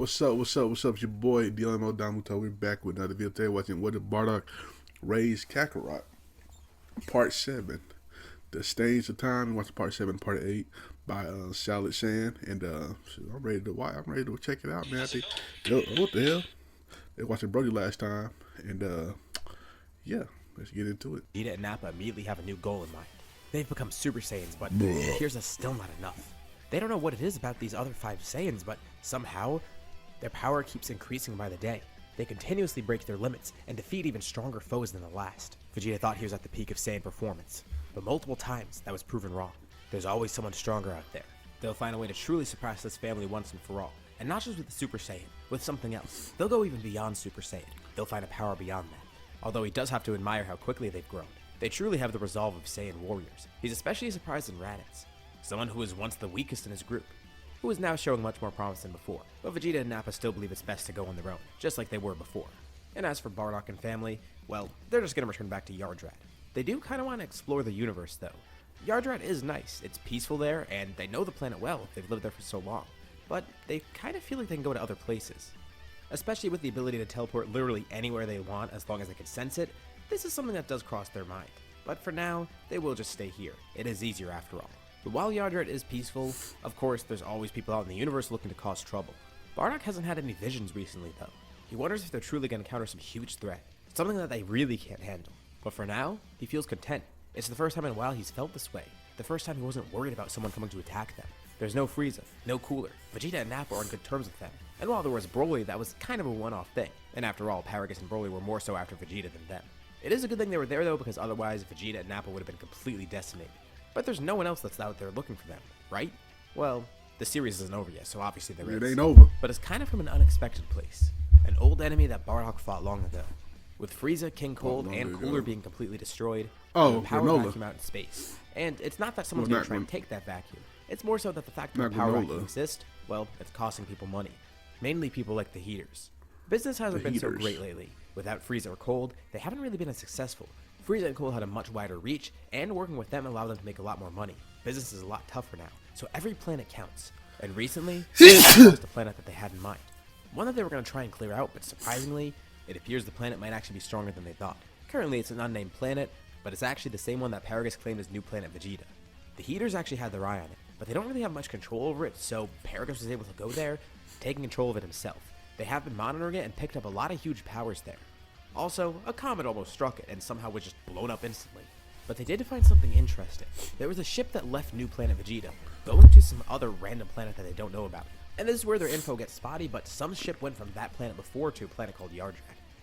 What's up? What's up? What's up? It's your boy Domuto. We're back with another video today watching What If Bardock Raised Kakarot, Part 7. The Stage of Time. We watched Part 7, Part 8 by Saiyan. And I'm ready to watch. I'm ready to check it out, man. I think, what the hell? They watching Brody last time. And yeah, let's get into it. Vegeta and Nappa immediately have a new goal in mind. They've become Super Saiyans, but Bruh. it appears that's still not enough. They don't know what it is about these other 5 Saiyans, but somehow their power keeps increasing by the day. They continuously break their limits and defeat even stronger foes than the last. Vegeta thought he was at the peak of Saiyan performance, but multiple times that was proven wrong. There's always someone stronger out there. They'll find a way to truly surpass this family once and for all. And not just with the Super Saiyan, with something else. They'll go even beyond Super Saiyan. They'll find a power beyond that. Although he does have to admire how quickly they've grown. They truly have the resolve of Saiyan warriors. He's especially surprised in Raditz, someone who was once the weakest in his group, who is now showing much more promise than before. But Vegeta and Nappa still believe it's best to go on their own, just like they were before. And as for Bardock and family, well, they're just gonna return back to Yardrat. They do kind of want to explore the universe though. Yardrat is nice, it's peaceful there, and they know the planet well, they've lived there for so long. But they kind of feel like they can go to other places. Especially with the ability to teleport literally anywhere they want as long as they can sense it, this is something that does cross their mind. But for now, they will just stay here. It is easier after all. But while Yardrat is peaceful, of course there's always people out in the universe looking to cause trouble. Bardock hasn't had any visions recently though. He wonders if they're truly going to encounter some huge threat, something that they really can't handle. But for now, he feels content. It's the first time in a while he's felt this way. The first time he wasn't worried about someone coming to attack them. There's no Frieza, no Cooler. Vegeta and Nappa are on good terms with them. And while there was Broly, that was kind of a one-off thing. And after all, Paragus and Broly were more so after Vegeta than them. It is a good thing they were there though, because otherwise Vegeta and Nappa would have been completely decimated. But there's no one else that's out there looking for them, right? Well, the series isn't over yet, so obviously there is. It ain't over. But it's kind of from an unexpected place. An old enemy that Bardock fought long ago. With Frieza, King Cold, and Cooler being completely destroyed, and a power vacuum out in space. And it's not that someone's going to try and take that vacuum. It's more so that the fact that the power vacuum exists, well, it's costing people money. Mainly people like the Heaters. Business hasn't been so great lately. Without Frieza or Cold, they haven't really been as successful. Frieza and Cold had a much wider reach, and working with them allowed them to make a lot more money. Business is a lot tougher now, so every planet counts. And recently, they lost the planet that they had in mind. One that they were going to try and clear out, but surprisingly, it appears the planet might actually be stronger than they thought. Currently, it's an unnamed planet, but it's actually the same one that Paragus claimed as new planet Vegeta. The Heaters actually had their eye on it, but they don't really have much control over it, so Paragus was able to go there, taking control of it himself. They have been monitoring it and picked up a lot of huge powers there. Also, a comet almost struck it and somehow was just blown up instantly. But they did find something interesting. There was a ship that left new planet Vegeta, going to some other random planet that they don't know about. And this is where their info gets spotty, but some ship went from that planet before to a planet called Yardrat.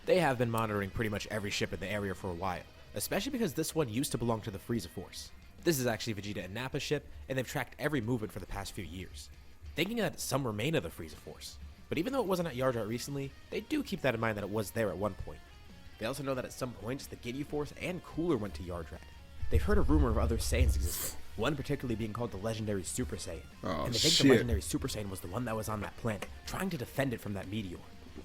They have been monitoring pretty much every ship in the area for a while, especially because this one used to belong to the Frieza Force. This is actually Vegeta and Nappa's ship, and they've tracked every movement for the past few years, thinking that some remain of the Frieza Force. But even though it wasn't at Yardrat recently, they do keep that in mind that it was there at one point. They also know that at some points, the Ginyu Force and Cooler went to Yardrat. They've heard a rumor of other Saiyans existing, one particularly being called the legendary Super Saiyan. And they think the legendary Super Saiyan was the one that was on that planet, trying to defend it from that meteor.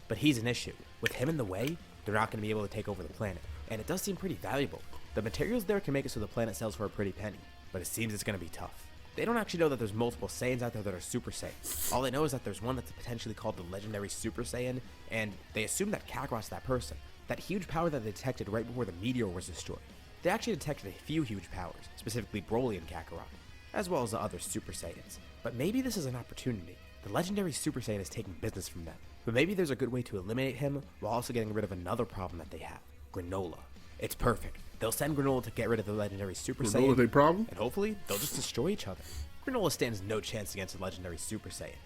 But he's an issue. With him in the way, they're not going to be able to take over the planet. And it does seem pretty valuable. The materials there can make it so the planet sells for a pretty penny, but it seems it's going to be tough. They don't actually know that there's multiple Saiyans out there that are Super Saiyans. All they know is that there's one that's potentially called the legendary Super Saiyan, and they assume that Kakarot's that person. That huge power that they detected right before the meteor was destroyed. They actually detected a few huge powers, specifically Broly and Kakarot, as well as the other Super Saiyans. But maybe this is an opportunity. The legendary Super Saiyan is taking business from them. But maybe there's a good way to eliminate him while also getting rid of another problem that they have. Granola. It's perfect. They'll send Granola to get rid of the legendary Super Saiyan. Granola's a problem? And hopefully, they'll just destroy each other. Granola stands no chance against the legendary Super Saiyan.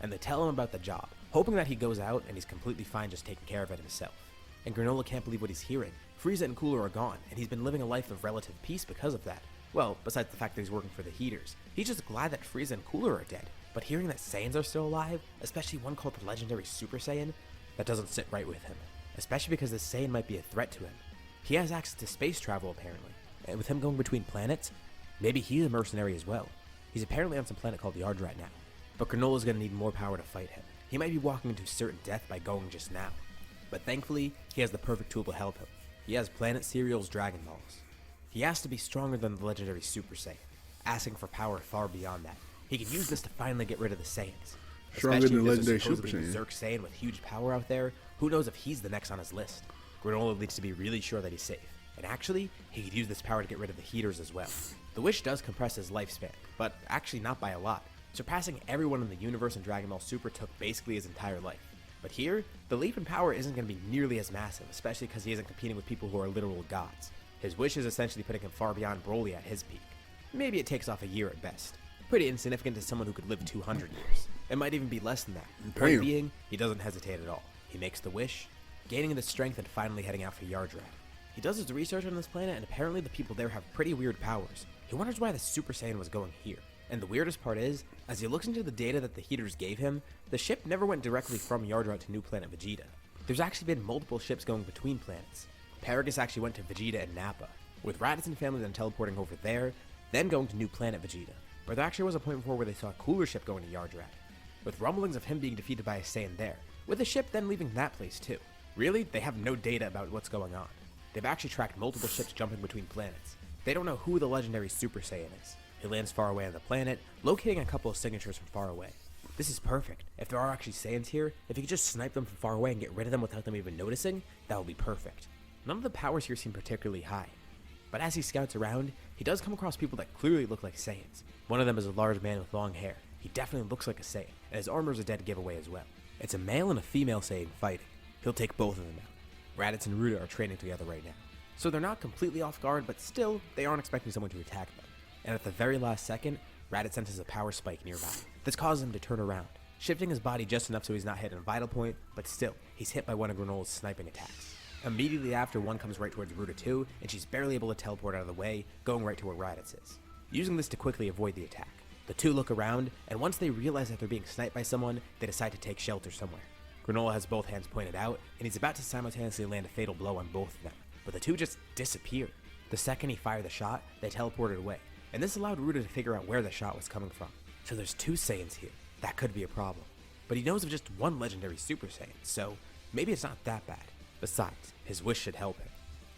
And they tell him about the job, hoping that he goes out and he's completely fine just taking care of it himself. And Granola can't believe what he's hearing. Frieza and Cooler are gone, and he's been living a life of relative peace because of that. Well, besides the fact that he's working for the Heaters. He's just glad that Frieza and Cooler are dead. But hearing that Saiyans are still alive, especially one called the legendary Super Saiyan, that doesn't sit right with him. Especially because this Saiyan might be a threat to him. He has access to space travel apparently, and with him going between planets, maybe he's a mercenary as well. He's apparently on some planet called Yardrat now. But Granola's gonna need more power to fight him. He might be walking into certain death by going just now. But thankfully, he has the perfect tool to help him. He has Planet Cereal's Dragon Balls. He has to be stronger than the legendary Super Saiyan, asking for power far beyond that. He can use this to finally get rid of the Saiyans. Stronger than the legendary Especially Super if there's a Saiyan. berserk Saiyan with huge power out there, who knows if he's the next on his list. Granola needs to be really sure that he's safe. And actually, he could use this power to get rid of the heaters as well. The wish does compress his lifespan, but actually not by a lot. Surpassing everyone in the universe in Dragon Ball Super took basically his entire life. But here, the leap in power isn't going to be nearly as massive, especially because he isn't competing with people who are literal gods. His wish is essentially putting him far beyond Broly at his peak. Maybe it takes off a year at best. Pretty insignificant to someone who could live 200 years. It might even be less than that. Point being, he doesn't hesitate at all. He makes the wish, gaining the strength and finally heading out for Yardrat. He does his research on this planet, and apparently the people there have pretty weird powers. He wonders why the Super Saiyan was going here. And the weirdest part is, as he looks into the data that the heaters gave him, the ship never went directly from Yardrat to New Planet Vegeta. There's actually been multiple ships going between planets. Paragus actually went to Vegeta and Nappa, with Raditz and family then teleporting over there, then going to New Planet Vegeta. But there actually was a point before where they saw a cooler ship going to Yardrat, with rumblings of him being defeated by a Saiyan there, with the ship then leaving that place too. Really, they have no data about what's going on. They've actually tracked multiple ships jumping between planets. They don't know who the legendary Super Saiyan is. He lands far away on the planet, locating a couple of signatures from far away. This is perfect. If there are actually Saiyans here, if he could just snipe them from far away and get rid of them without them even noticing, that would be perfect. None of the powers here seem particularly high. But as he scouts around, he does come across people that clearly look like Saiyans. One of them is a large man with long hair. He definitely looks like a Saiyan, and his armor is a dead giveaway as well. It's a male and a female Saiyan fighting. He'll take both of them out. Raditz and Ruda are training together right now. So they're not completely off guard, but still, they aren't expecting someone to attack them. And at the very last second, Raditz senses a power spike nearby. This causes him to turn around, shifting his body just enough so he's not hit at a vital point, but still, he's hit by one of Granola's sniping attacks. Immediately after, one comes right towards Ruda too, and she's barely able to teleport out of the way, going right to where Raditz is, using this to quickly avoid the attack. The two look around, and once they realize that they're being sniped by someone, they decide to take shelter somewhere. Granola has both hands pointed out, and he's about to simultaneously land a fatal blow on both of them, but the two just disappear. The second he fired the shot, they teleported away, and this allowed Ruda to figure out where the shot was coming from. So there's two Saiyans here. That could be a problem. But he knows of just one legendary Super Saiyan, so maybe it's not that bad. Besides, his wish should help him.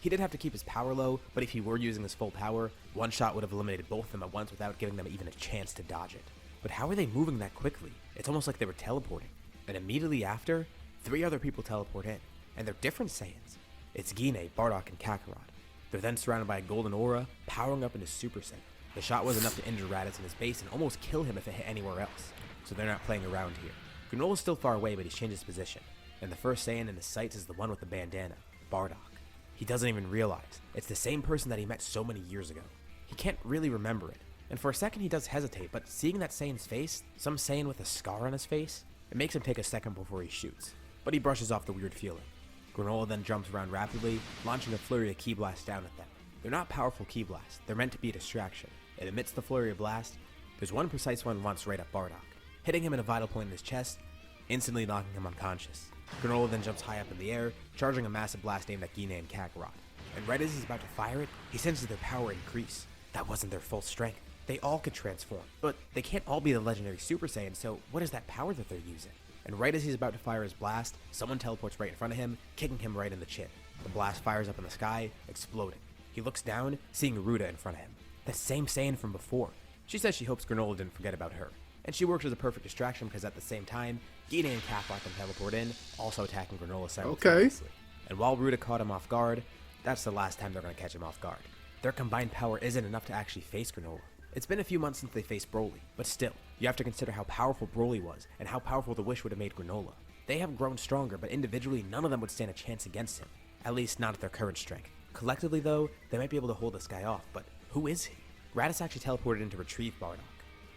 He did have to keep his power low, but if he were using his full power, one shot would have eliminated both of them at once without giving them even a chance to dodge it. But how are they moving that quickly? It's almost like they were teleporting. And immediately after, 3 other people teleport in, and they're different Saiyans. It's Gine, Bardock, and Kakarot. They're then surrounded by a golden aura, powering up into Super Saiyan. The shot was enough to injure Raditz in his base and almost kill him if it hit anywhere else, so they're not playing around here. Granola's still far away, but he's changed his position, and the first Saiyan in his sights is the one with the bandana, Bardock. He doesn't even realize. It's the same person that he met so many years ago. He can't really remember it, and for a second he does hesitate, but seeing that Saiyan's face, some Saiyan with a scar on his face, it makes him take a second before he shoots, but he brushes off the weird feeling. Granola then jumps around rapidly, launching a flurry of ki blasts down at them. They're not powerful ki blasts, they're meant to be a distraction. It emits the flurry of blast. There's one precise one launched right at Bardock, hitting him at a vital point in his chest, instantly knocking him unconscious. Granola then jumps high up in the air, charging a massive blast aimed at Gine and Kakarot. And right as he's about to fire it, he senses their power increase. That wasn't their full strength. They all could transform, but they can't all be the legendary Super Saiyan, so what is that power that they're using? And right as he's about to fire his blast, someone teleports right in front of him, kicking him right in the chin. The blast fires up in the sky, exploding. He looks down, seeing Ruda in front of him. The same Saiyan from before. She says she hopes Granola didn't forget about her. And she works as a perfect distraction because at the same time, Gine and Kakarot can teleport in, also attacking Granola simultaneously. Okay. And while Ruda caught him off guard, that's the last time they're going to catch him off guard. Their combined power isn't enough to actually face Granola. It's been a few months since they faced Broly, but still, you have to consider how powerful Broly was and how powerful the wish would have made Granola. They have grown stronger, but individually none of them would stand a chance against him. At least not at their current strength. Collectively though, they might be able to hold this guy off, but who is he? Raditz actually teleported in to retrieve Bardock,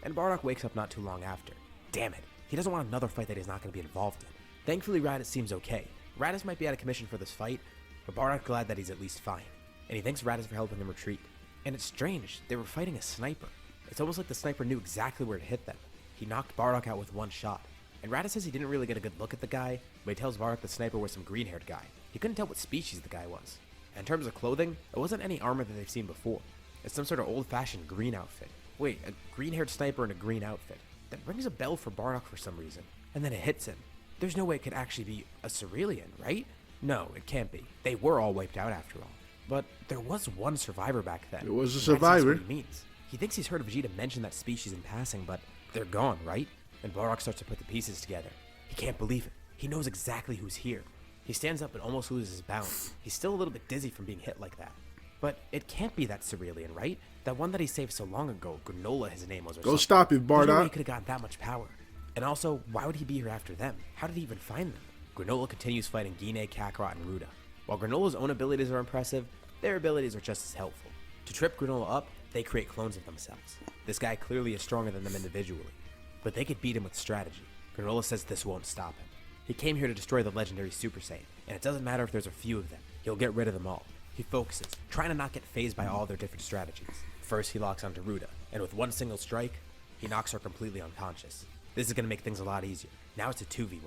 and Bardock wakes up not too long after. Damn it, he doesn't want another fight that he's not going to be involved in. Thankfully Raditz seems okay. Raditz might be out of commission for this fight, but Bardock's glad that he's at least fine, and he thanks Raditz for helping him retreat. And it's strange, they were fighting a sniper. It's almost like the sniper knew exactly where to hit them. He knocked Bardock out with one shot, and Raditz says he didn't really get a good look at the guy, but he tells Bardock the sniper was some green-haired guy. He couldn't tell what species the guy was. And in terms of clothing, it wasn't any armor that they've seen before. It's some sort of old-fashioned green outfit. Wait, a green-haired sniper in a green outfit. That rings a bell for Bardock for some reason. And then it hits him. There's no way it could actually be a Cerulean, right? No, it can't be. They were all wiped out after all. But there was one survivor back then. It was a survivor. That's what he means. He thinks he's heard Vegeta mention that species in passing, but they're gone, right? and Bardock starts to put the pieces together. He can't believe it. He knows exactly who's here. He stands up and almost loses his balance. He's still a little bit dizzy from being hit like that. But it can't be that Cerulean, right? That one that he saved so long ago, Granola his name was or something. Go stop it, Bardock. There's no way he could have gotten that much power. And also, why would he be here after them? How did he even find them? Granola continues fighting Guinea, Kakarot, and Ruda. While Granola's own abilities are impressive, their abilities are just as helpful. To trip Granola up, they create clones of themselves. This guy clearly is stronger than them individually, but they could beat him with strategy. Granola says this won't stop him. He came here to destroy the legendary Super Saiyan, and it doesn't matter if there's a few of them. He'll get rid of them all. He focuses, trying to not get phased by all their different strategies. First, he locks onto Ruda, and with one single strike, he knocks her completely unconscious. This is going to make things a lot easier. Now it's a 2v1.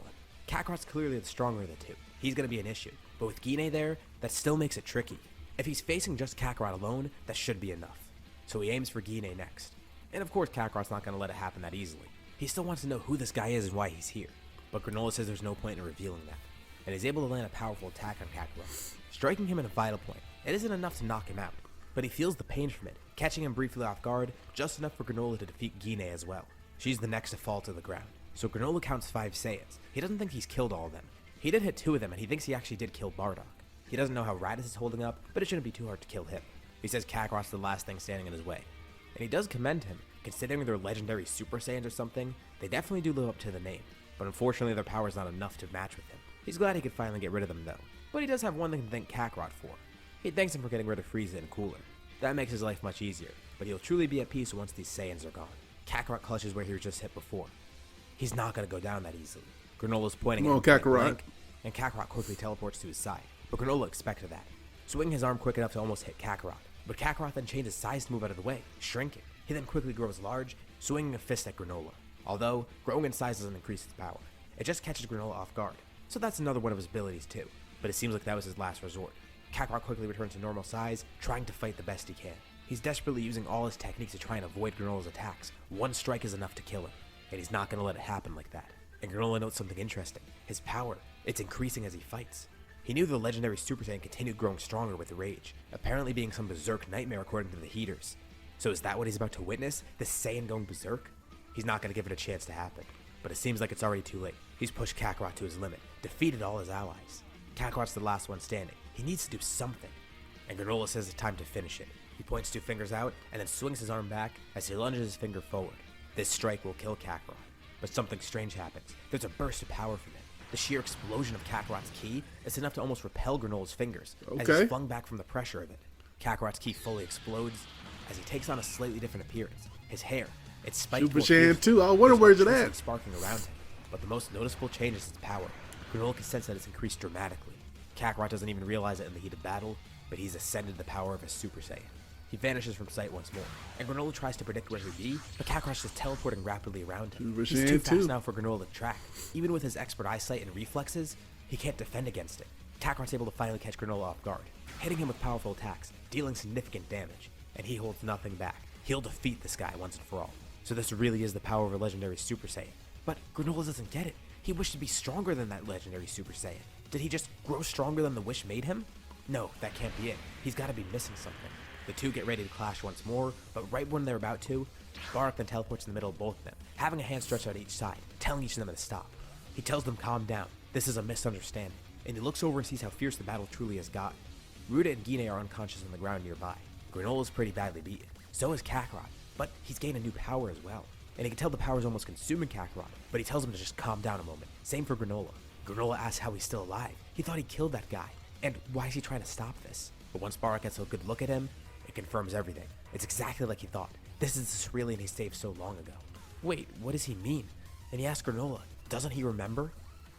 Kakarot's clearly the stronger of the two. He's going to be an issue, but with Guinea there, that still makes it tricky. If he's facing just Kakarot alone, that should be enough. So he aims for Guinea next. And of course Kakarot's not going to let it happen that easily. He still wants to know who this guy is and why he's here. But Granola says there's no point in revealing that. And he's able to land a powerful attack on Kakarot, striking him at a vital point. It isn't enough to knock him out, but he feels the pain from it, catching him briefly off guard, just enough for Granola to defeat Guinea as well. She's the next to fall to the ground. So Granola counts 5 Saiyans. He doesn't think he's killed all of them. He did hit 2 of them, and he thinks he actually did kill Bardock. He doesn't know how Raditz is holding up, but it shouldn't be too hard to kill him. He says Kakarot's the last thing standing in his way. And he does commend him. Considering they're legendary Super Saiyans or something, they definitely do live up to the name. But unfortunately their power's not enough to match with him. He's glad he could finally get rid of them though. But he does have one thing to thank Kakarot for. He thanks him for getting rid of Frieza and Cooler. That makes his life much easier, but he'll truly be at peace once these Saiyans are gone. Kakarot clutches where he was just hit before. He's not going to go down that easily. Granola's pointing at him Kakarot. And Kakarot quickly teleports to his side. But Granola expected that, swinging his arm quick enough to almost hit Kakarot. But Kakarot then changes size to move out of the way, shrinking. He then quickly grows large, swinging a fist at Granola. Although, growing in size doesn't increase its power. It just catches Granola off guard. So that's another one of his abilities too. But it seems like that was his last resort. Kakarot quickly returns to normal size, trying to fight the best he can. He's desperately using all his techniques to try and avoid Granola's attacks. One strike is enough to kill him, and he's not going to let it happen like that. And Granola notes something interesting. His power, it's increasing as he fights. He knew the legendary Super Saiyan continued growing stronger with rage, apparently being some berserk nightmare according to the Heaters. So is that what he's about to witness? The Saiyan going berserk? He's not going to give it a chance to happen. But it seems like it's already too late. He's pushed Kakarot to his limit, defeated all his allies. Kakarot's the last one standing. He needs to do something. And Granola says it's time to finish it. He points 2 fingers out and then swings his arm back as he lunges his finger forward. This strike will kill Kakarot. But something strange happens. There's a burst of power from it. The sheer explosion of Kakarot's ki is enough to almost repel Granola's fingers as he's flung back from the pressure of it. Kakarot's ki fully explodes as he takes on a slightly different appearance. His hair, it's spiked. Super Saiyan 2, I wonder where's it at? Sparking around him. But the most noticeable change is its power. Granola can sense that it's increased dramatically. Kakarot doesn't even realize it in the heat of battle, but he's ascended the power of a Super Saiyan. He vanishes from sight once more, and Granola tries to predict where he'll be, but Kakarot's just teleporting rapidly around him. He's too fast now for Granola to track. Even with his expert eyesight and reflexes, he can't defend against it. Kakarot's able to finally catch Granola off guard, hitting him with powerful attacks, dealing significant damage, and he holds nothing back. He'll defeat this guy once and for all. So this really is the power of a legendary Super Saiyan. But Granola doesn't get it. He wished to be stronger than that legendary Super Saiyan. Did he just grow stronger than the wish made him? No, that can't be it. He's got to be missing something. The two get ready to clash once more, but right when they're about to, Bardock then teleports in the middle of both of them, having a hand stretched out each side, telling each of them to stop. He tells them calm down, this is a misunderstanding, and he looks over and sees how fierce the battle truly has gotten. Ruda and Guinea are unconscious on the ground nearby. Granola's pretty badly beaten, so is Kakarot, but he's gained a new power as well. And he can tell the power's almost consuming Kakarot, but he tells him to just calm down a moment. Same for Granola. Granola asks how he's still alive. He thought he killed that guy, and why is he trying to stop this? But once Bardock gets a good look at him, it confirms everything. It's exactly like he thought. This is the Cerulean he saved so long ago. Wait, what does he mean? And he asks Granola, doesn't he remember?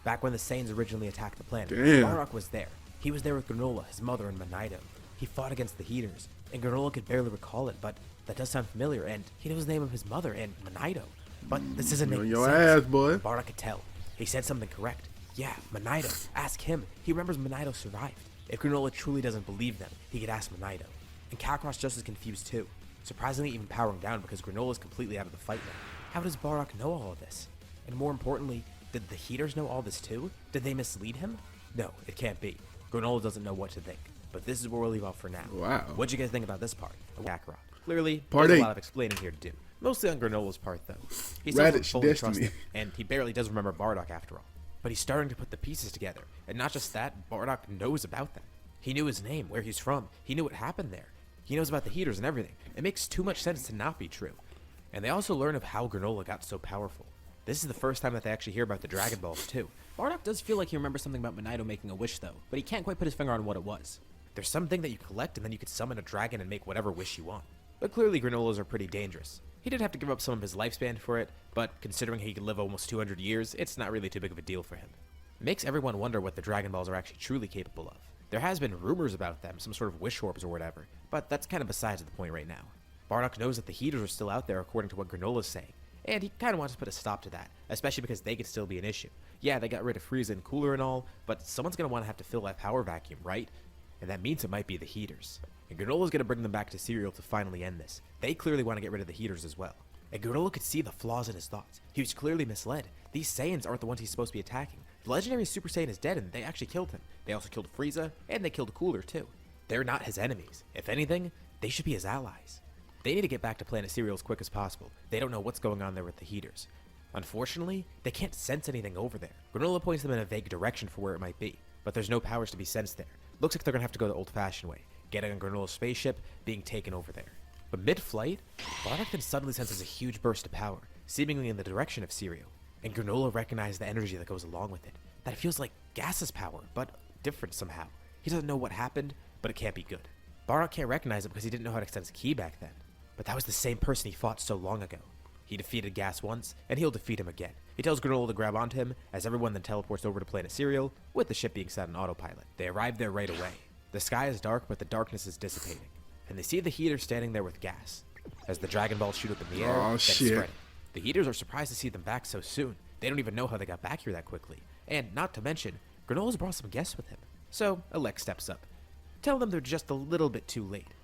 Back when the Saiyans originally attacked the planet, Bardock was there. He was there with Granola, his mother, and Manaido. He fought against the Heaters, and Granola could barely recall it, but that does sound familiar, and he knows the name of his mother and Manaido. But this isn't making your sense. ass, boy. Bardock could tell. He said something correct. Yeah, Manaido. Ask him. He remembers Manaido survived. If Granola truly doesn't believe them, he could ask Manaido. And Kakarot's just as confused too. Surprisingly even powering down because Granola's completely out of the fight now. How does Bardock know all of this? And more importantly, did the Heaters know all this too? Did they mislead him? No, it can't be. Granola doesn't know what to think. But this is where we'll leave off for now. Wow. What'd you guys think about this part of Kakarot? Clearly, Part there's 8. a lot of explaining here to do. Mostly on Granola's part, though. He's Radish fully destiny. trusting, and he barely does remember Bardock after all. But he's starting to put the pieces together, and not just that, Bardock knows about them. He knew his name, where he's from, he knew what happened there. He knows about the heaters and everything. It makes too much sense to not be true. And they also learn of how Granola got so powerful. This is the first time that they actually hear about the Dragon Balls, too. Bardock does feel like he remembers something about Monito making a wish, though, but he can't quite put his finger on what it was. There's something that you collect, and then you could summon a dragon and make whatever wish you want. But clearly Granolas are pretty dangerous. He did have to give up some of his lifespan for it, but considering he could live almost 200 years, it's not really too big of a deal for him. It makes everyone wonder what the Dragon Balls are actually truly capable of. There has been rumors about them, some sort of wish orbs or whatever, but that's kind of besides the point right now. Bardock knows that the heaters are still out there according to what Granola's saying, and he kind of wants to put a stop to that, especially because they could still be an issue. Yeah, they got rid of Frieza and Cooler and all, but someone's going to want to have to fill that power vacuum, right? And that means it might be the heaters. And Granola's going to bring them back to Cereal to finally end this. They clearly want to get rid of the heaters as well. And Granola could see the flaws in his thoughts. He was clearly misled. These Saiyans aren't the ones he's supposed to be attacking. The legendary Super Saiyan is dead and they actually killed him. They also killed Frieza, and they killed Cooler too. They're not his enemies. If anything, they should be his allies. They need to get back to Planet Cereal as quick as possible. They don't know what's going on there with the heaters. Unfortunately, they can't sense anything over there. Granola points them in a vague direction for where it might be, but there's no powers to be sensed there. Looks like they're gonna have to go the old-fashioned way, getting on Granola's spaceship, being taken over there. But mid-flight, Bardock then suddenly senses a huge burst of power, seemingly in the direction of Cereal. And Granola recognizes the energy that goes along with it, that it feels like Gas's power, but different somehow. He doesn't know what happened, but it can't be good. Bardock can't recognize it because he didn't know how to extend his ki back then. But that was the same person he fought so long ago. He defeated Gas once, and he'll defeat him again. He tells Granola to grab onto him, as everyone then teleports over to Planet Cereal, with the ship being set on autopilot. They arrive there right away. The sky is dark, but the darkness is dissipating. And they see the heaters standing there with Gas. As the Dragon Balls shoot up in the air, then spread. The heaters are surprised to see them back so soon. They don't even know how they got back here that quickly. And not to mention, Granola's brought some guests with him. So, Alex steps up. Tell them they're just a little bit too late.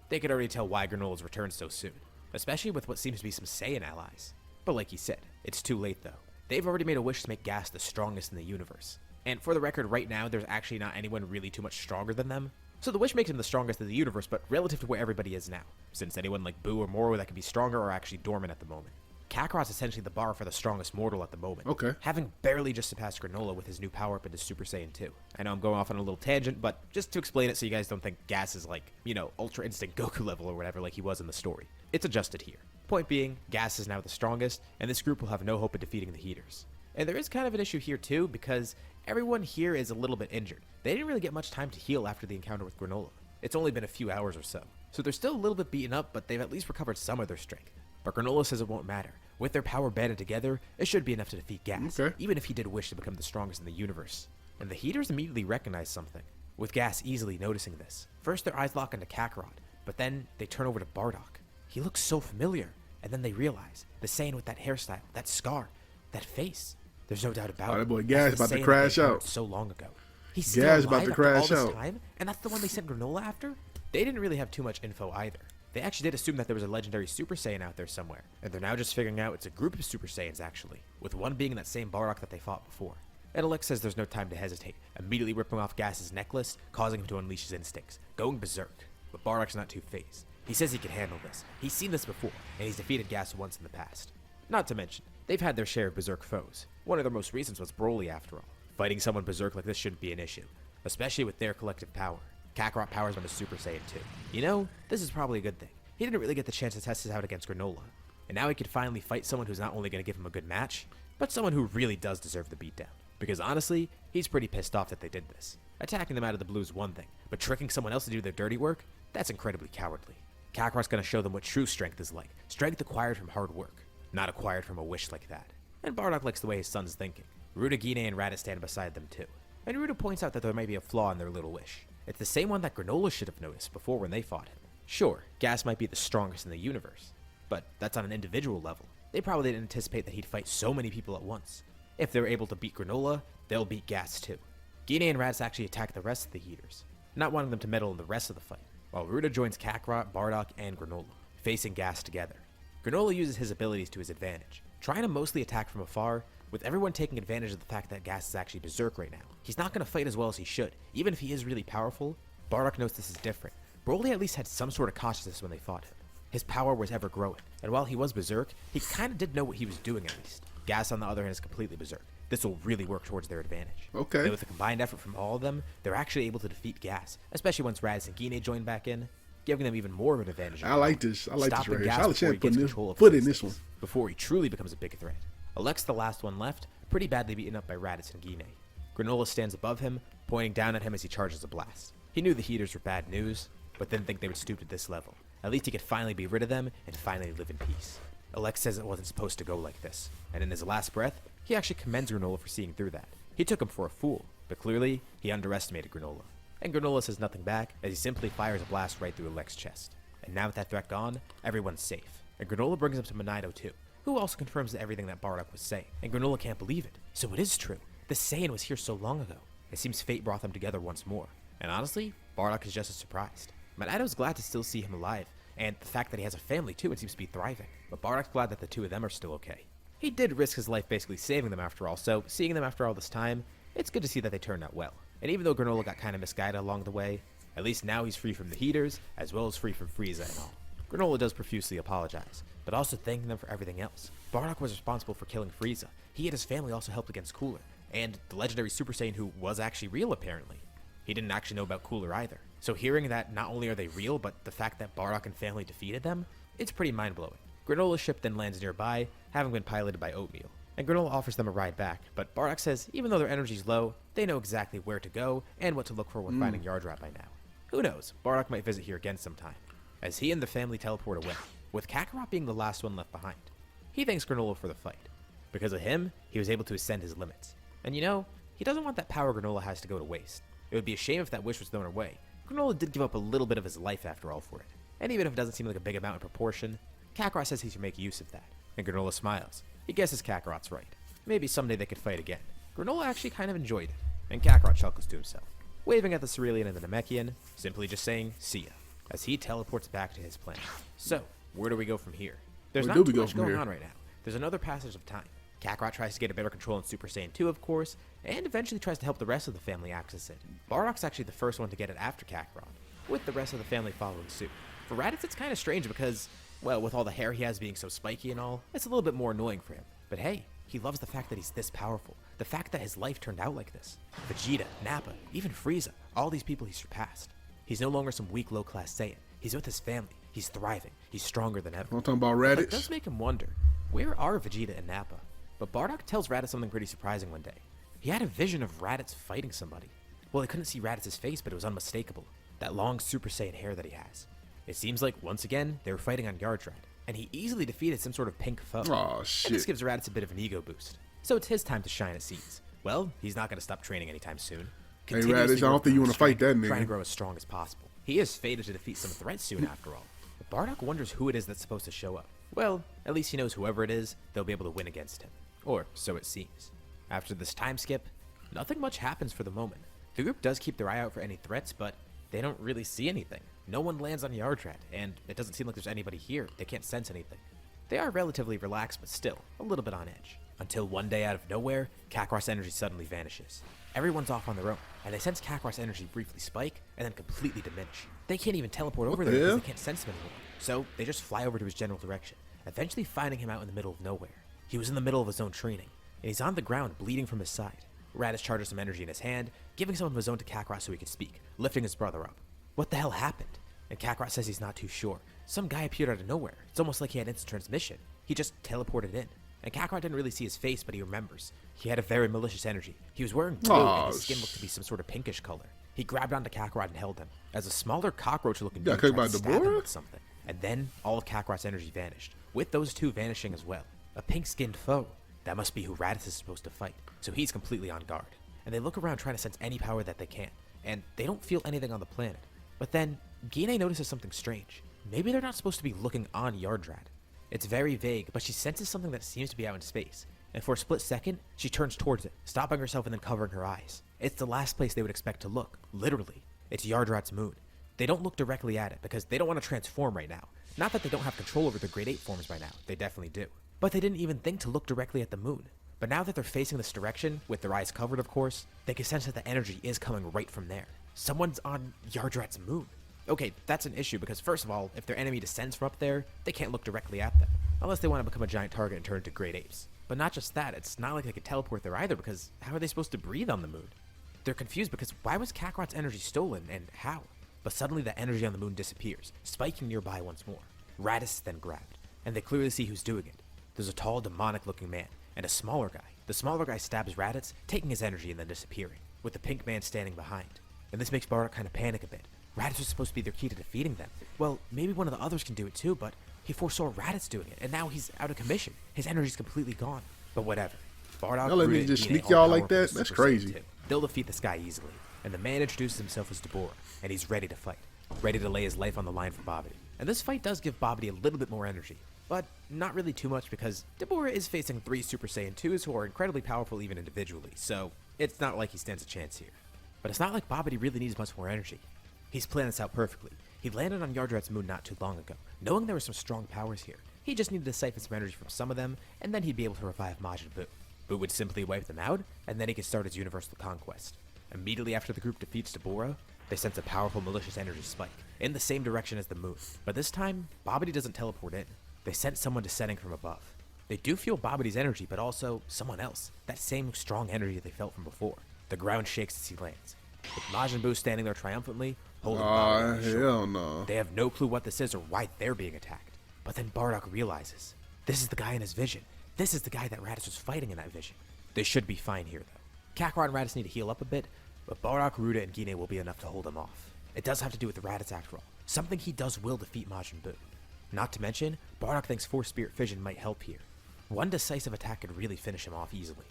They could already tell why Granola's returned so soon, especially with what seems to be some Saiyan allies. But like he said, it's too late though. They've already made a wish to make Gas the strongest in the universe. And for the record, right now, there's actually not anyone really too much stronger than them. So the wish makes him the strongest in the universe, but relative to where everybody is now, since anyone like Boo or Moro that could be stronger are actually dormant at the moment. Kakarot's essentially the bar for the strongest mortal at the moment. Okay. Having barely just surpassed Granola with his new power up into Super Saiyan 2. I know I'm going off on a little tangent, but just to explain it so you guys don't think Gas is like, Ultra Instinct Goku level or whatever like he was in the story. It's adjusted here. Point being, Gas is now the strongest, and this group will have no hope of defeating the heaters. And there is kind of an issue here too, because everyone here is a little bit injured. They didn't really get much time to heal after the encounter with Granola. It's only been a few hours or so. So they're still a little bit beaten up, but they've at least recovered some of their strength. But Granola says it won't matter. With their power banded together, it should be enough to defeat Gas, even if he did wish to become the strongest in the universe. And the heaters immediately recognize something, with Gas easily noticing this. First their eyes lock onto Kakarot, but then they turn over to Bardock. He looks so familiar, and then they realize, the Saiyan with that hairstyle, that scar, that face. There's no doubt about it. That boy Gas about to crash out. So long ago. He's still Gas alive about to after crash all this out. time, and that's the one they sent Granola after? They didn't really have too much info either. They actually did assume that there was a legendary Super Saiyan out there somewhere, and they're now just figuring out it's a group of Super Saiyans actually, with one being that same Bardock that they fought before. And Alex says there's no time to hesitate, immediately ripping off Gas's necklace, causing him to unleash his instincts, going berserk. But Bardock's not too phased. He says he can handle this. He's seen this before, and he's defeated Gas once in the past. Not to mention, they've had their share of berserk foes. One of their most recent was Broly after all. Fighting someone berserk like this shouldn't be an issue, especially with their collective power. Kakarot powers him to Super Saiyan 2. This is probably a good thing. He didn't really get the chance to test this out against Granola, and now he could finally fight someone who's not only going to give him a good match, but someone who really does deserve the beatdown. Because honestly, he's pretty pissed off that they did this. Attacking them out of the blue is one thing, but tricking someone else to do their dirty work, that's incredibly cowardly. Kakarot's going to show them what true strength is like, strength acquired from hard work, not acquired from a wish like that. And Bardock likes the way his son's thinking. Ruda, Gine, and Raditz stand beside them too. And Ruda points out that there might be a flaw in their little wish. It's the same one that Granola should have noticed before when they fought him. Sure, Gas might be the strongest in the universe, but that's on an individual level. They probably didn't anticipate that he'd fight so many people at once. If they're able to beat Granola, they'll beat Gas too. Gine and Raditz actually attack the rest of the heaters, not wanting them to meddle in the rest of the fight, while Ruda joins Kakarot, Bardock, and Granola, facing Gas together. Granola uses his abilities to his advantage, trying to mostly attack from afar, with everyone taking advantage of the fact that Gas is actually berserk right now. He's not going to fight as well as he should, even if he is really powerful. Bardock knows this is different. Broly at least had some sort of cautiousness when they fought him. His power was ever growing, and while he was berserk, he kind of did know what he was doing at least. Gas, on the other hand, is completely berserk. This will really work towards their advantage. Okay. And with a combined effort from all of them, they're actually able to defeat Gas, especially once Raditz and Gine join back in, giving them even more of an advantage. I like this. I like this right here. I'll Put in this one before he truly becomes a big threat. Alex, the last one left, pretty badly beaten up by Raditz and Gine. Granola stands above him, pointing down at him as he charges a blast. He knew the heaters were bad news, but didn't think they would stoop to this level. At least he could finally be rid of them and finally live in peace. Alex says it wasn't supposed to go like this, and in his last breath, he actually commends Granola for seeing through that. He took him for a fool, but clearly, he underestimated Granola. And Granola says nothing back, as he simply fires a blast right through Alex's chest. And now with that threat gone, everyone's safe. And Granola brings him to Monito too, who also confirms everything that Bardock was saying. And Granola can't believe it. So it is true. The Saiyan was here so long ago. It seems fate brought them together once more. And honestly, Bardock is just as surprised. Monito's glad to still see him alive, and the fact that he has a family too and seems to be thriving. But Bardock's glad that the two of them are still okay. He did risk his life basically saving them after all, so seeing them after all this time, it's good to see that they turned out well. And even though Granola got kind of misguided along the way, at least now he's free from the heaters, as well as free from Frieza and all. Granola does profusely apologize, but also thanking them for everything else. Bardock was responsible for killing Frieza. He and his family also helped against Cooler, and the legendary Super Saiyan who was actually real apparently. He didn't actually know about Cooler either. So hearing that not only are they real, but the fact that Bardock and family defeated them, it's pretty mind-blowing. Granola's ship then lands nearby, having been piloted by Oatmeal. And Granola offers them a ride back, but Bardock says even though their energy's low, they know exactly where to go and what to look for when finding Yardrat by now. Who knows, Bardock might visit here again sometime, as he and the family teleport away, with Kakarot being the last one left behind. He thanks Granola for the fight. Because of him, he was able to ascend his limits. And you know, he doesn't want that power Granola has to go to waste. It would be a shame if that wish was thrown away. Granola did give up a little bit of his life after all for it. And even if it doesn't seem like a big amount in proportion, Kakarot says he should make use of that. And Granola smiles. He guesses Kakarot's right. Maybe someday they could fight again. Granola actually kind of enjoyed it. And Kakarot chuckles to himself, waving at the Cerulean and the Namekian, simply just saying, see ya, as he teleports back to his planet. So, where do we go from here? There's not too much going on right now. There's another passage of time. Kakarot tries to get a better control in Super Saiyan 2, of course, and eventually tries to help the rest of the family access it. Bardock's actually the first one to get it after Kakarot, with the rest of the family following suit. For Raditz, it's kind of strange because, well, with all the hair he has being so spiky and all, it's a little bit more annoying for him. But hey, he loves the fact that he's this powerful, the fact that his life turned out like this. Vegeta, Nappa, even Frieza, all these people he surpassed. He's no longer some weak, low-class Saiyan. He's with his family. He's thriving. He's stronger than ever. I'm talking about Raditz. It does make him wonder, where are Vegeta and Nappa? But Bardock tells Raditz something pretty surprising one day. He had a vision of Raditz fighting somebody. Well, he couldn't see Raditz's face, but it was unmistakable. That long Super Saiyan hair that he has. It seems like, once again, they were fighting on Yardrat, and he easily defeated some sort of pink foe. Aw, shit. And this gives Raditz a bit of an ego boost. So it's his time to shine, it seems. Well, he's not going to stop training anytime soon. Hey, Raditz, I don't think you want to fight that nigga. Trying to grow as strong as possible. He is fated to defeat some threats soon, after all. But Bardock wonders who it is that's supposed to show up. Well, at least he knows whoever it is, they'll be able to win against him. Or so it seems. After this time skip, nothing much happens for the moment. The group does keep their eye out for any threats, but they don't really see anything. No one lands on Yardrat, and it doesn't seem like there's anybody here. They can't sense anything. They are relatively relaxed, but still, a little bit on edge. Until one day out of nowhere, Kakarot's energy suddenly vanishes. Everyone's off on their own, and they sense Kakarot's energy briefly spike, and then completely diminish. They can't even teleport over there because they can't sense him anymore. So, they just fly over to his general direction, eventually finding him out in the middle of nowhere. He was in the middle of his own training, and he's on the ground bleeding from his side. Raditz charges some energy in his hand, giving some of his own to Kakarot so he could speak, lifting his brother up. What the hell happened? And Kakarot says he's not too sure. Some guy appeared out of nowhere. It's almost like he had instant transmission. He just teleported in. And Kakarot didn't really see his face, but he remembers. He had a very malicious energy. He was wearing blue, and his skin looked to be some sort of pinkish color. He grabbed onto Kakarot and held him, as a smaller cockroach-looking dude tried to stab him with something. And then, all of Kakarot's energy vanished, with those two vanishing as well. A pink-skinned foe. That must be who Raditz is supposed to fight, so he's completely on guard. And they look around trying to sense any power that they can, and they don't feel anything on the planet. But then, Gine notices something strange. Maybe they're not supposed to be looking on Yardrat. It's very vague, but she senses something that seems to be out in space, and for a split second, she turns towards it, stopping herself and then covering her eyes. It's the last place they would expect to look, literally. It's Yardrat's moon. They don't look directly at it, because they don't want to transform right now. Not that they don't have control over the Grade 8 forms by now, they definitely do. But they didn't even think to look directly at the moon. But now that they're facing this direction, with their eyes covered of course, they can sense that the energy is coming right from there. Someone's on Yardrat's moon. Okay, that's an issue because first of all, if their enemy descends from up there, they can't look directly at them, unless they want to become a giant target and turn into great apes. But not just that, it's not like they could teleport there either, because how are they supposed to breathe on the moon? They're confused because why was Kakarot's energy stolen, and how? But suddenly the energy on the moon disappears, spiking nearby once more. Raditz is then grabbed, and they clearly see who's doing it. There's a tall, demonic-looking man, and a smaller guy. The smaller guy stabs Raditz, taking his energy and then disappearing, with the pink man standing behind. And this makes Bardock kind of panic a bit. Raditz was supposed to be their key to defeating them. Well, maybe one of the others can do it too, but he foresaw Raditz doing it, and now he's out of commission. His energy's completely gone. But whatever. Bardock, y'all let me just sneak y'all like that? That's crazy. They'll defeat this guy easily. And the man introduces himself as Deborah, and he's ready to fight. Ready to lay his life on the line for Babidi. And this fight does give Babidi a little bit more energy. But not really too much because Deborah is facing 3 Super Saiyan 2s who are incredibly powerful even individually, so it's not like he stands a chance here. But it's not like Babidi really needs much more energy. He's planned this out perfectly. He landed on Yardrat's moon not too long ago, knowing there were some strong powers here. He just needed to siphon some energy from some of them, and then he'd be able to revive Majin Buu. Buu would simply wipe them out, and then he could start his universal conquest. Immediately after the group defeats Deborah, they sense a powerful malicious energy spike, in the same direction as the moon. But this time, Babidi doesn't teleport in. They sent someone descending from above. They do feel Babidi's energy, but also someone else. That same strong energy they felt from before. The ground shakes as he lands. With Majin Buu standing there triumphantly, holding Babidi on his shoulder. No. They have no clue what this is or why they're being attacked. But then Bardock realizes, this is the guy in his vision. This is the guy that Raditz was fighting in that vision. They should be fine here, though. Kakarot and Raditz need to heal up a bit, but Bardock, Ruda, and Gine will be enough to hold them off. It does have to do with Raditz after all. Something he does will defeat Majin Buu. Not to mention, Bardock thinks Force Spirit Fission might help here. One decisive attack could really finish him off easily.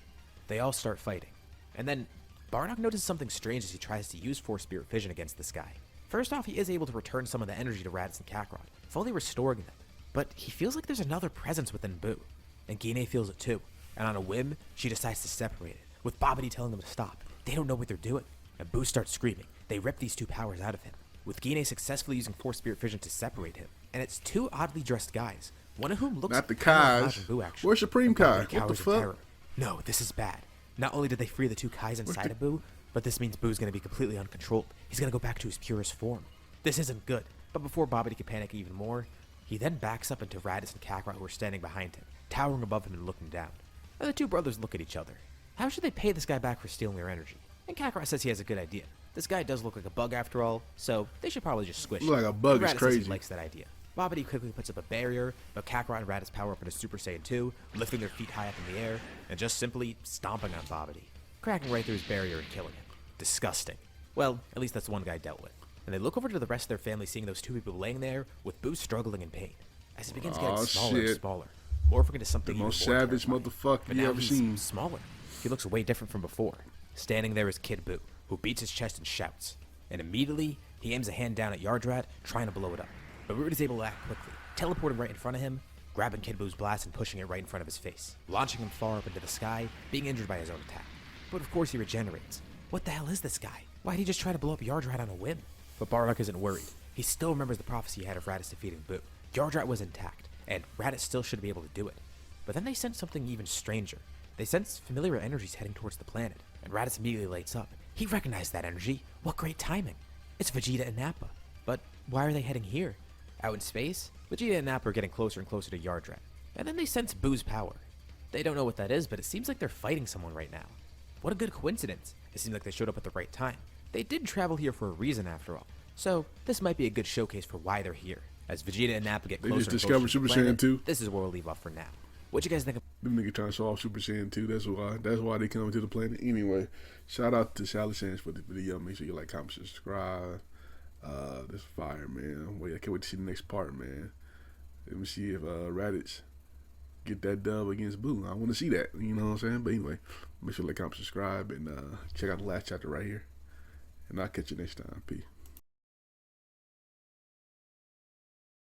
They all start fighting. And then, Bardock notices something strange as he tries to use Force Spirit Fission against this guy. First off, he is able to return some of the energy to Raditz and Kakarot, fully restoring them. But he feels like there's another presence within Buu. And Gine feels it too. And on a whim, she decides to separate it, with Babidi telling them to stop. They don't know what they're doing. And Buu starts screaming. They rip these two powers out of him, with Gine successfully using Force Spirit Fission to separate him. And it's 2 oddly dressed guys, one of whom looks not the Kai. Kais. Where's Supreme Kai? What the fuck? No, this is bad. Not only did they free the 2 Kais inside of Buu, but this means Boo's going to be completely uncontrolled. He's going to go back to his purest form. This isn't good. But before Babidi can panic even more, he then backs up into Raditz and Kakarot who are standing behind him, towering above him and looking down. And the 2 brothers look at each other. How should they pay this guy back for stealing their energy? And Kakarot says he has a good idea. This guy does look like a bug after all, so they should probably just squish him. Look like a bug is crazy. He likes that idea. Babidi quickly puts up a barrier, but Kakarot and Raditz power up into Super Saiyan 2, lifting their feet high up in the air, and just simply stomping on Babidi, cracking right through his barrier and killing him. Disgusting. Well, at least that's one guy dealt with. And they look over to the rest of their family, seeing those 2 people laying there, with Buu struggling in pain, as he begins getting smaller and smaller, morphing into something the even most more savage terrifying. motherfucker But you now ever he's seen. smaller. He looks way different from before. Standing there is Kid Buu, who beats his chest and shouts. And immediately, he aims a hand down at Yardrat, trying to blow it up. But Rude is able to act quickly, teleporting right in front of him, grabbing Kid Buu's blast and pushing it right in front of his face, launching him far up into the sky, being injured by his own attack. But of course he regenerates. What the hell is this guy? Why'd he just try to blow up Yardrat on a whim? But Bardock isn't worried. He still remembers the prophecy he had of Raditz defeating Buu. Yardrat was intact, and Raditz still should be able to do it. But then they sense something even stranger. They sense familiar energies heading towards the planet, and Raditz immediately lights up. He recognized that energy. What great timing. It's Vegeta and Nappa. But why are they heading here? Out in space, Vegeta and Nappa are getting closer and closer to Yardrat. And then they sense Buu's power. They don't know what that is, but it seems like they're fighting someone right now. What a good coincidence. It seems like they showed up at the right time. They did travel here for a reason after all. So this might be a good showcase for why they're here. As Vegeta and Nappa get closer and closer discovered to Super the planet, Saiyan 2. This is where we'll leave off for now. What you guys think of Them niggas trying to show off Super Saiyan 2. That's why they come to the planet. Anyway, shout out to Sally Sands for the video. Make sure you like, comment, subscribe. This fire, man. Wait, I can't wait to see the next part, man. Let me see if Raditz get that dub against Buu. I want to see that. You know what I'm saying? But anyway, make sure you like, comment, subscribe, and check out the last chapter right here. And I'll catch you next time. Peace.